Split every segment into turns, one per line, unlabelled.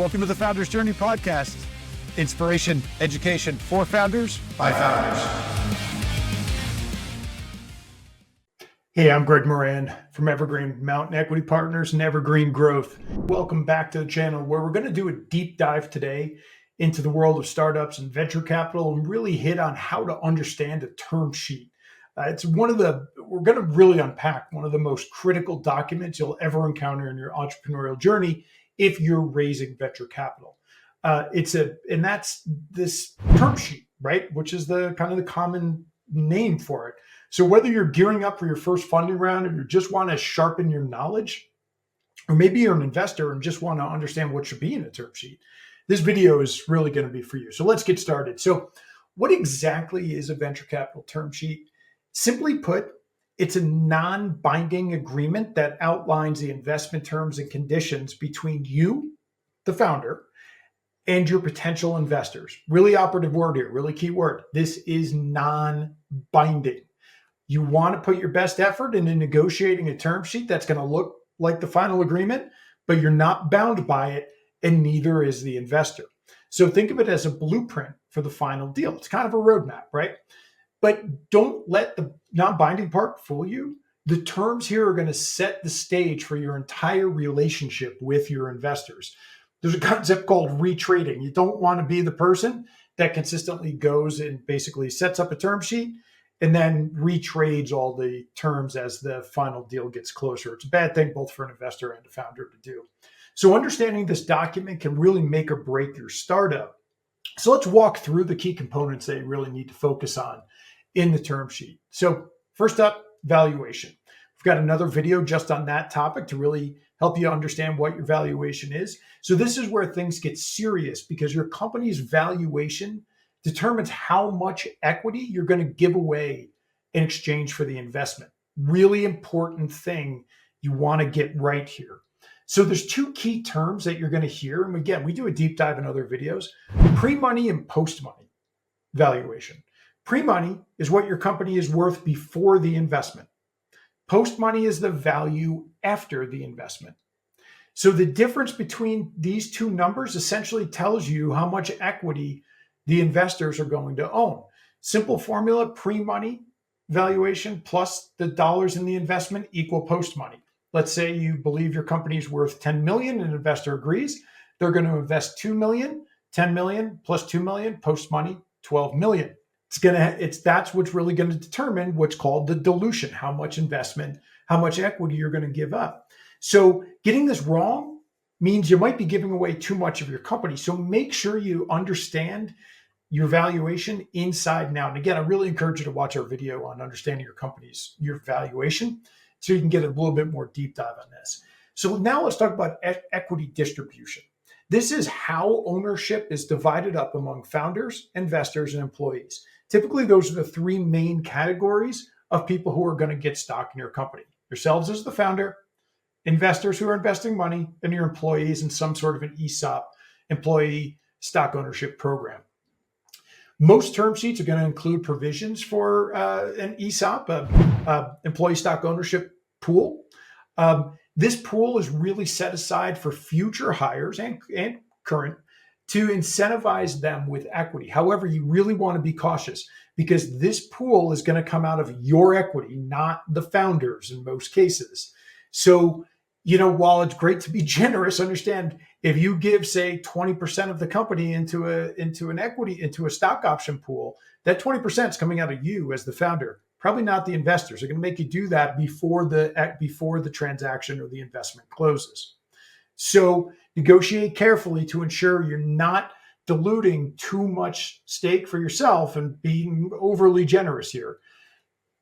Welcome to the Founders Journey podcast. Inspiration, education for founders by founders.
Hey, I'm Greg Moran from Evergreen Mountain Equity Partners and Evergreen Growth. Welcome back to the channel where we're going to do a deep dive today into the world of startups and venture capital and really hit on how to understand a term sheet. We're going to really unpack one of the most critical documents you'll ever encounter in your entrepreneurial journey if you're raising venture capital. And that's this term sheet, right? Which is the kind of the common name for it. So whether you're gearing up for your first funding round, or you just want to sharpen your knowledge, or maybe you're an investor and just want to understand what should be in a term sheet, this video is really going to be for you. So let's get started. So what exactly is a venture capital term sheet? Simply put, it's a non-binding agreement that outlines the investment terms and conditions between you, the founder, and your potential investors. Really operative word here, really key word. This is non-binding. You want to put your best effort into negotiating a term sheet that's going to look like the final agreement, but you're not bound by it, and neither is the investor. So think of it as a blueprint for the final deal. It's kind of a roadmap, right? But don't let the non-binding part fool you. The terms here are going to set the stage for your entire relationship with your investors. There's a concept called retrading. You don't want to be the person that consistently goes and basically sets up a term sheet and then retrades all the terms as the final deal gets closer. It's a bad thing both for an investor and a founder to do. So understanding this document can really make or break your startup. So let's walk through the key components that you really need to focus on in the term sheet. So first up, valuation. We've got another video just on that topic to really help you understand what your valuation is. So this is where things get serious because your company's valuation determines how much equity you're going to give away in exchange for the investment. Really important thing you want to get right here. So there's two key terms that you're going to hear. And again, we do a deep dive in other videos: pre-money and post-money valuation. Pre-money is what your company is worth before the investment. Post-money is the value after the investment. So the difference between these two numbers essentially tells you how much equity the investors are going to own. Simple formula: pre-money valuation plus the dollars in the investment equal post-money. Let's say you believe your company is worth 10 million and an investor agrees. They're going to invest 2 million, 10 million plus 2 million, post-money, 12 million. That's what's really going to determine what's called the dilution, how much investment, how much equity you're going to give up. So getting this wrong means you might be giving away too much of your company. So make sure you understand your valuation inside and out. And again, I really encourage you to watch our video on understanding your valuation so you can get a little bit more deep dive on this. So now let's talk about equity distribution. This is how ownership is divided up among founders, investors, and employees. Typically, those are the three main categories of people who are going to get stock in your company. Yourselves as the founder, investors who are investing money, and your employees in some sort of an ESOP, employee stock ownership program. Most term sheets are going to include provisions for an ESOP, employee stock ownership pool. This pool is really set aside for future hires and current to incentivize them with equity. However, you really want to be cautious because this pool is going to come out of your equity, not the founders in most cases. So, while it's great to be generous, understand if you give, say, 20% of the company into a stock option pool, that 20% is coming out of you as the founder, probably not the investors. They're going to make you do that before the transaction or the investment closes. So negotiate carefully to ensure you're not diluting too much stake for yourself and being overly generous here.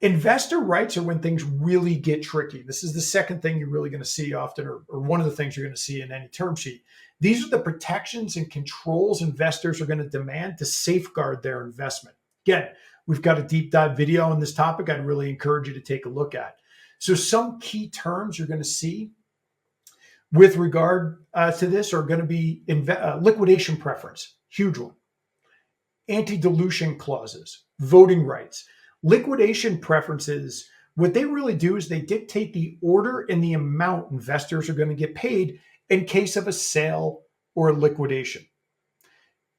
Investor rights are when things really get tricky. This is the second thing you're really going to see often, or one of the things you're going to see in any term sheet. These are the protections and controls investors are going to demand to safeguard their investment. Again, we've got a deep dive video on this topic I'd really encourage you to take a look at. So some key terms you're going to see with regard to this are going to be liquidation preference, huge one. Anti-dilution clauses, voting rights. Liquidation preferences, what they really do is they dictate the order and the amount investors are going to get paid in case of a sale or liquidation.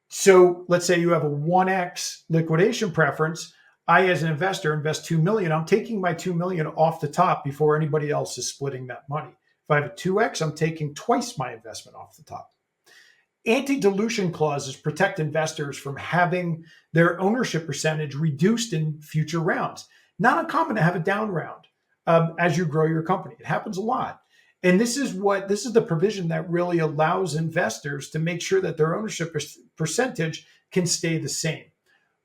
So let's say you have a 1x liquidation preference. I, as an investor, invest 2 million. I'm taking my 2 million off the top before anybody else is splitting that money. If I have a 2x, I'm taking twice my investment off the top. Anti-dilution clauses protect investors from having their ownership percentage reduced in future rounds. Not uncommon to have a down round as you grow your company. It happens a lot. And this is the provision that really allows investors to make sure that their ownership percentage can stay the same.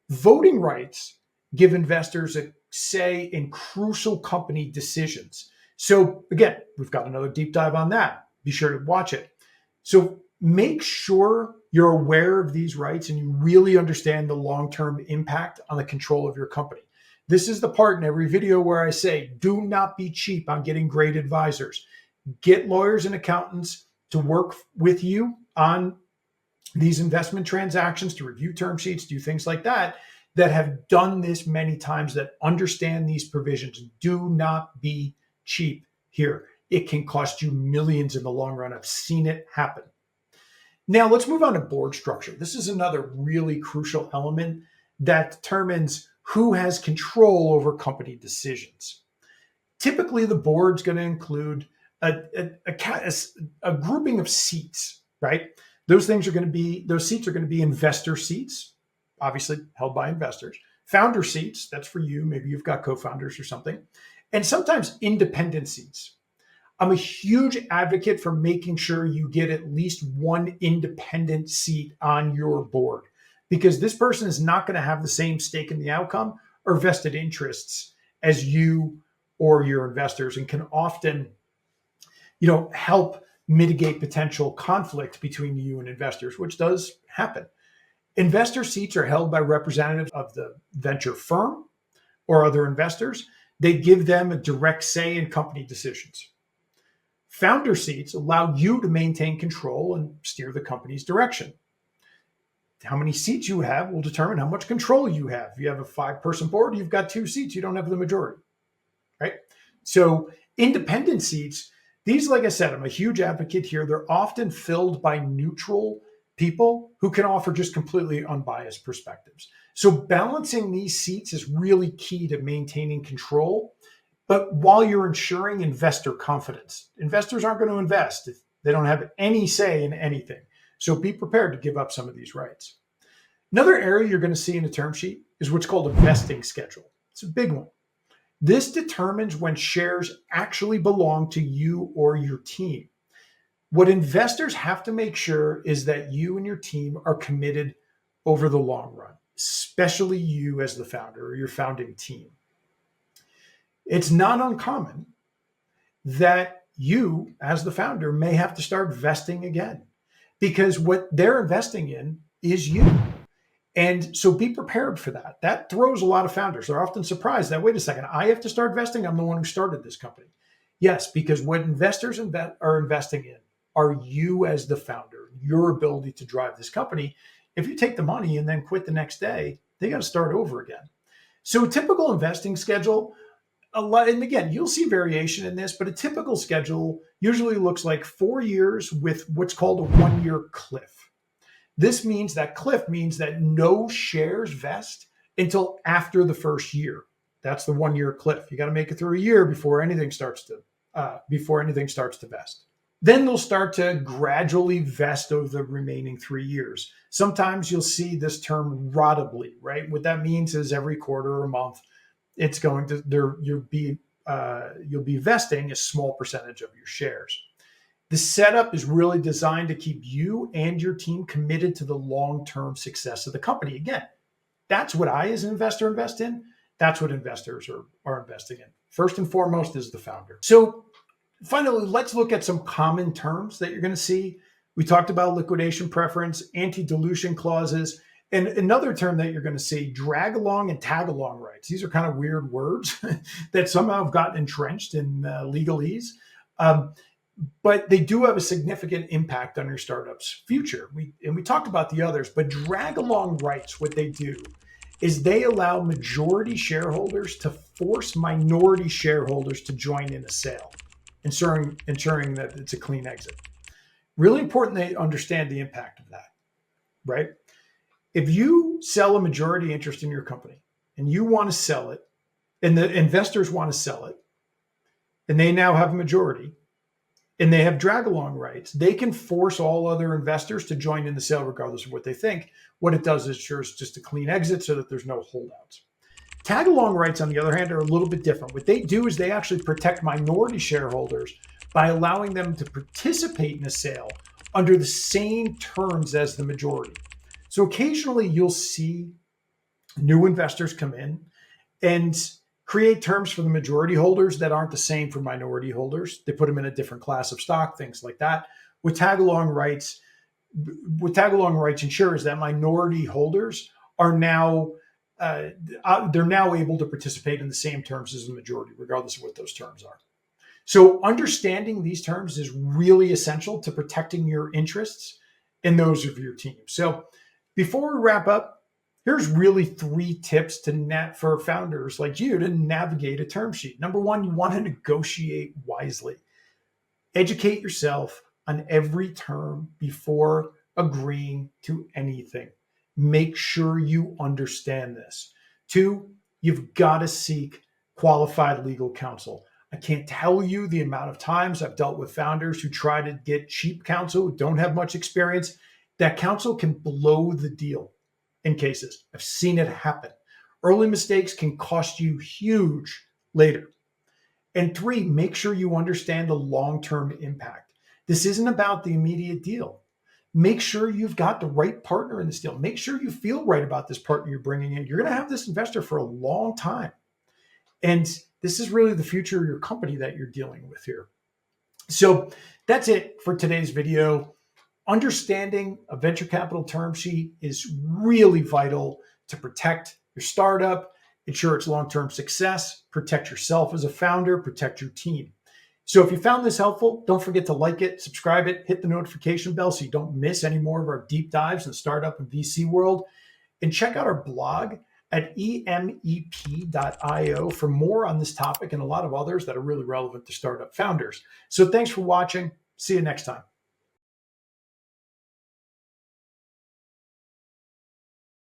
Voting rights give investors a say in crucial company decisions. So again, we've got another deep dive on that. Be sure to watch it. So make sure you're aware of these rights and you really understand the long-term impact on the control of your company. This is the part in every video where I say, do not be cheap on getting great advisors. Get lawyers and accountants to work with you on these investment transactions, to review term sheets, do things like that have done this many times, that understand these provisions. Do not be cheap here. It can cost you millions in the long run. I've seen it happen. Now let's move on to board structure. This is another really crucial element that determines who has control over company decisions. Typically, the board's going to include a grouping of seats, right? Those seats are going to be investor seats, obviously held by investors. Founder seats, that's for you. Maybe you've got co-founders or something. And sometimes independent seats. I'm a huge advocate for making sure you get at least one independent seat on your board, because this person is not going to have the same stake in the outcome or vested interests as you or your investors, and can often, help mitigate potential conflict between you and investors, which does happen. Investor seats are held by representatives of the venture firm or other investors. They give them a direct say in company decisions. Founder seats allow you to maintain control and steer the company's direction. How many seats you have will determine how much control you have. If you have a 5-person board, you've got 2 seats, you don't have the majority, right? So independent seats, these, like I said, I'm a huge advocate here. They're often filled by neutral people who can offer just completely unbiased perspectives. So balancing these seats is really key to maintaining control, but while you're ensuring investor confidence. Investors aren't going to invest if they don't have any say in anything. So be prepared to give up some of these rights. Another area you're going to see in a term sheet is what's called a vesting schedule. It's a big one. This determines when shares actually belong to you or your team. What investors have to make sure is that you and your team are committed over the long run, especially you as the founder or your founding team. It's not uncommon that you, as the founder, may have to start vesting again, because what they're investing in is you. And so be prepared for that. That throws a lot of founders. They're often surprised that, wait a second, I have to start vesting? I'm the one who started this company. Yes, because what investors are investing in are you as the founder, your ability to drive this company. If you take the money and then quit the next day, they got to start over again. So a typical investing schedule, and again, you'll see variation in this, but a typical schedule usually looks like 4 years with what's called a 1-year cliff. This means that no shares vest until after the first year. That's the 1-year cliff. You got to make it through a year before anything starts to vest. Then they'll start to gradually vest over the remaining 3 years. Sometimes you'll see this term ratably, right? What that means is every quarter or month, it's going to you'll be vesting a small percentage of your shares. The setup is really designed to keep you and your team committed to the long-term success of the company. Again, that's what I, as an investor, invest in. That's what investors are investing in. First and foremost is the founder. So finally, let's look at some common terms that you're going to see. We talked about liquidation preference, anti-dilution clauses, and another term that you're going to see, drag along and tag along rights. These are kind of weird words that somehow have gotten entrenched in legalese. But they do have a significant impact on your startup's future. We talked about the others, but drag along rights, what they do is they allow majority shareholders to force minority shareholders to join in a sale, ensuring that it's a clean exit. Really important they understand the impact of that, right? If you sell a majority interest in your company and you want to sell it, and the investors want to sell it, and they now have a majority, and they have drag along rights, they can force all other investors to join in the sale regardless of what they think. What it does is ensures just a clean exit so that there's no holdouts. Tag along rights, on the other hand, are a little bit different. What they do is they actually protect minority shareholders by allowing them to participate in a sale under the same terms as the majority. So occasionally you'll see new investors come in and create terms for the majority holders that aren't the same for minority holders. They put them in a different class of stock, things like that. With tag along rights ensures that minority holders are now they're now able to participate in the same terms as the majority, regardless of what those terms are. So understanding these terms is really essential to protecting your interests and those of your team. So before we wrap up, here's really 3 tips for founders like you to navigate a term sheet. Number 1, you want to negotiate wisely. Educate yourself on every term before agreeing to anything. Make sure you understand this. 2, you've got to seek qualified legal counsel. I can't tell you the amount of times I've dealt with founders who try to get cheap counsel, who don't have much experience. That counsel can blow the deal in cases. I've seen it happen. Early mistakes can cost you huge later. And 3, make sure you understand the long-term impact. This isn't about the immediate deal. Make sure you've got the right partner in this deal. Make sure you feel right about this partner you're bringing in. You're going to have this investor for a long time. And this is really the future of your company that you're dealing with here. So that's it for today's video. Understanding a venture capital term sheet is really vital to protect your startup, ensure its long-term success, protect yourself as a founder, protect your team. So if you found this helpful, don't forget to like it, subscribe it, hit the notification bell so you don't miss any more of our deep dives in the startup and VC world. And check out our blog at emep.io for more on this topic and a lot of others that are really relevant to startup founders. So thanks for watching. See you next time.